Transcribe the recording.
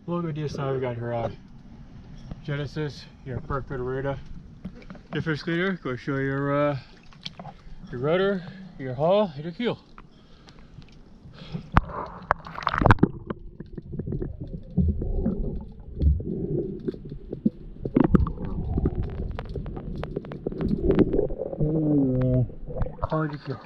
logo DSI, we got here Genesis, your Berkeley Arena. Your fish cleaner, go show your rudder, your hull, and your keel. Hull and your keel.